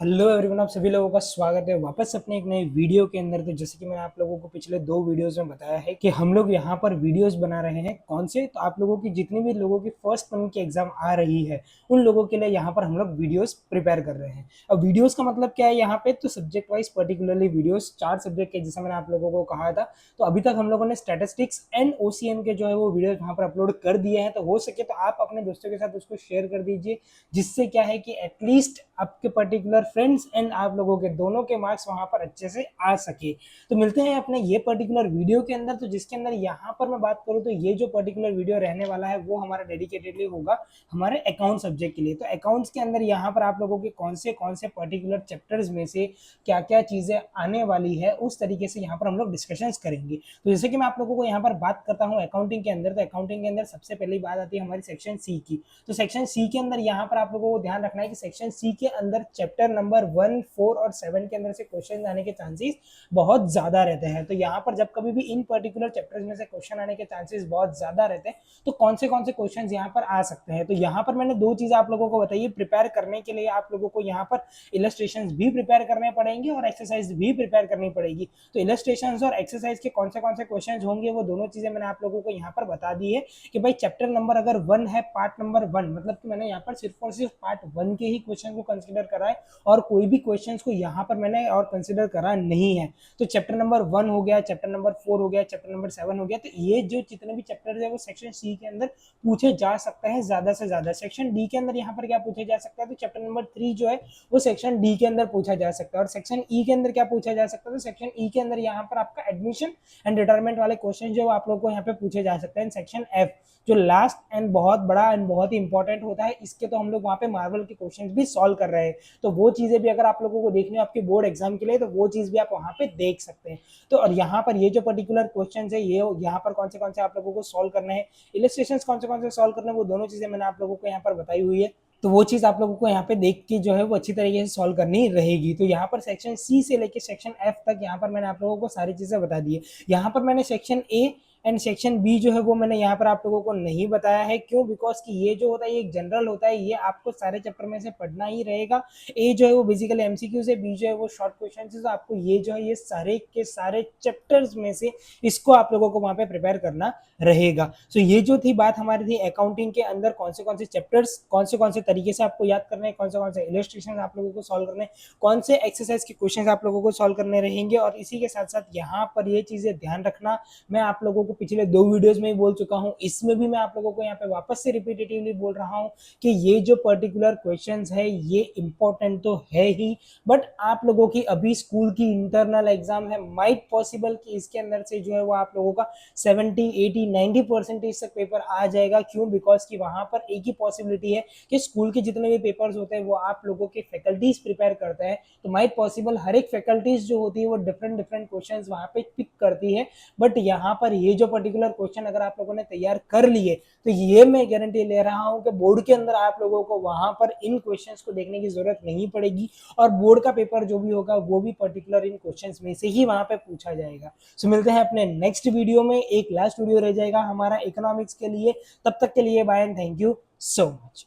Hello everyone, आप सभी लोगों का स्वागत है वापस अपने एक नए वीडियो के अंदर। तो जैसे कि मैंने आप लोगों को पिछले दो वीडियोस में बताया है कि हम लोग यहाँ पर वीडियोस बना रहे हैं। कौन से? तो आप लोगों की जितनी भी लोगों की फर्स्ट टर्म की एग्जाम आ रही है उन लोगों के लिए यहाँ पर हम लोग वीडियोस प्रिपेयर कर रहे हैं। अब वीडियोस का मतलब क्या है यहाँ पे? तो subject wise particularly videos 4 subject के, जैसा मैंने आप लोगों को कहा था। तो अभी तक हम लोगों ने स्टैटिस्टिक्स एंड ओसीएम के जो है वो वीडियो यहाँ पर अपलोड कर दिए हैं। तो हो सके तो आप अपने दोस्तों के साथ उसको शेयर कर दीजिए, जिससे क्या है कि एटलीस्ट आपके पर्टिकुलर फ्रेंड्स एंड आप लोगों के दोनों के मार्क्स वहां पर अच्छे से आ सके। तो मिलते हैं अपने ये पर्टिकुलर वीडियो के अंदर। तो जिसके अंदर यहाँ पर मैं बात करूँ तो ये जो पर्टिकुलर वीडियो रहने वाला है वो हमारा डेडिकेटेडली होगा हमारे अकाउंट सब्जेक्ट के लिए। तो अकाउंट्स के अंदर यहाँ पर आप लोगों के कौन से पर्टिकुलर चैप्टर्स में से क्या क्या चीजें आने वाली है उस तरीके से यहाँ पर हम लोग डिस्कशन करेंगे। तो जैसे कि मैं आप लोगों को यहाँ पर बात करता हूँ अकाउंटिंग के अंदर, तो अकाउंटिंग के अंदर सबसे पहली बात आती है हमारी सेक्शन सी की। तो सेक्शन सी के अंदर यहाँ पर आप लोगों को ध्यान रखना है कि सेक्शन सी के अंदर चैप्टर नंबर 1, 4 और 7 के अंदर से क्वेश्चन आने के चांसेस बहुत ज्यादा रहते हैं। तो यहाँ पर जब कभी भी इन पर्टिकुलर चैप्टर्स में से क्वेश्चन आने के चांसेस बहुत ज्यादा रहते हैं, तो कौन से क्वेश्चन यहाँ पर आ सकते हैं। तो यहाँ पर मैंने दो चीजें आप लोगों को बताई। प्रिपेयर करने के लिए आप लोगों को यहाँ पर इलस्ट्रेशन भी प्रिपेयर करने पड़ेंगे और एक्सरसाइज भी प्रिपेयर करनी पड़ेगी। तो इलस्ट्रेशन और एक्सरसाइज के कौन से क्वेश्चन होंगे वो दोनों चीजें मैंने आप लोगों को यहाँ पर बता दी है कि भाई चैप्टर नंबर अगर 1 है, पार्ट नंबर 1, मतलब कि मैंने यहाँ पर सिर्फ और सिर्फ पार्ट 1 के ही क्वेश्चन को कंसीडर करा है और कोई भी क्वेश्चंस को यहाँ पर मैंने और कंसीडर करा नहीं है। तो चैप्टर नंबर 1 हो गया, चैप्टर नंबर 4 हो गया, चैप्टर नंबर 7 हो गया। तो ये जो जितने भी चैप्टर है वो सेक्शन सी के अंदर पूछे जा सकते हैं ज्यादा से ज्यादा। सेक्शन डी के अंदर यहाँ पर क्या पूछा जा सकता है? तो चैप्टर नंबर 3 जो है वो सेक्शन डी के अंदर पूछा जा सकता है। और सेक्शन ई के अंदर क्या पूछा जा सकता है? तो सेक्शन ई के अंदर यहाँ पर आपका एडमिशन एंड रिटायरमेंट वाले क्वेश्चन जो आप लोग को यहाँ पे पूछे जा सकते हैं। सेक्शन एफ जो लास्ट एंड बहुत बड़ा एंड बहुत ही इंपॉर्टेंट होता है, इसके तो हम लोग वहाँ पे मार्वल के क्वेश्चंस भी सॉल्व कर रहे हैं। तो वो चीजें भी अगर आप लोगों को देखनी हो आपके बोर्ड एग्जाम के लिए, तो वो चीज भी आप वहाँ पे देख सकते हैं। तो और यहाँ पर ये जो पर्टिकुलर क्वेश्चन है ये यहाँ पर कौन से आप लोगों को सॉल्व करने हैं, इलस्ट्रेशन कौन से सॉल्व करने हैं, वो दोनों चीजें मैंने आप लोगों को यहाँ पर बताई हुई है। तो वो चीज आप लोगों को यहाँ पे देख के जो है वो अच्छी तरीके से सॉल्व करनी रहेगी। तो यहाँ पर सेक्शन सी से लेके सेक्शन एफ तक यहाँ पर मैंने आप लोगों को सारी चीजें बता दी है। यहाँ पर मैंने section A and section B जो है वो मैंने यहाँ पर आप लोगों को नहीं बताया है। क्यों? बिकॉज कि ये जो होता है ये एक जनरल होता है, ये आपको सारे चैप्टर में से पढ़ना ही रहेगा। ए जो है वो बेसिकली एमसीक्यू से, बी जो है वो शॉर्ट क्वेश्चन से। तो आपको ये जो है ये सारे के सारे चैप्टर्स में से इसको आप लोगों को वहां पे प्रिपेयर करना रहेगा। सो ये जो थी बात हमारी थी अकाउंटिंग के अंदर कौन से चैप्टर्स कौन से तरीके से आपको याद करने हैं, कौन से इलस्ट्रेशन आप लोगों को सॉल्व करने हैं, कौन से एक्सरसाइज के क्वेश्चन आप लोगों को सॉल्व करने रहेंगे। और इसी के साथ साथ यहाँ पर ये चीजें ध्यान रखना, मैं आप लोगों को पिछले दो वीडियोस में ही बोल चुका हूँ, इसमें भी मैं आप लोगों को यहाँ पे वापस से रिपीटेटिवली बोल रहा हूँ कि ये जो पर्टिकुलर क्वेश्चंस है ये इंपॉर्टेंट तो है ही, बट आप लोगों की अभी स्कूल की इंटरनल एग्जाम है, माइट पॉसिबल कि इसके अंदर से जो है वो आप लोगों का 70, 80, 90% तक पेपर आ जाएगा। क्यों? बिकॉज कि वहां पर एक ही पॉसिबिलिटी है कि स्कूल के जितने भी पेपर्स होते हैं वो आप लोगों के फैकल्टीज प्रिपेयर करते हैं। तो माइट पॉसिबल हर एक फैकल्टीज जो होती है वो डिफरेंट क्वेश्चन वहां पे पिक करती है। बट यहाँ पर ये जो पर्टिकुलर क्वेश्चन अगर आप लोगों ने तैयार कर लिए तो ये मैं गारंटी ले रहा हूं कि बोर्ड के अंदर आप लोगों को वहां पर इन क्वेश्चंस को देखने की जरूरत नहीं पड़ेगी और बोर्ड का पेपर जो भी होगा वो भी पर्टिकुलर इन क्वेश्चंस में से ही वहां पे पूछा जाएगा। सो मिलते हैं अपने नेक्स्ट वीडियो में। एक लास्ट वीडियो रह जाएगा हमारा इकोनॉमिक्स के लिए। तब तक के लिए bye and thank you so much.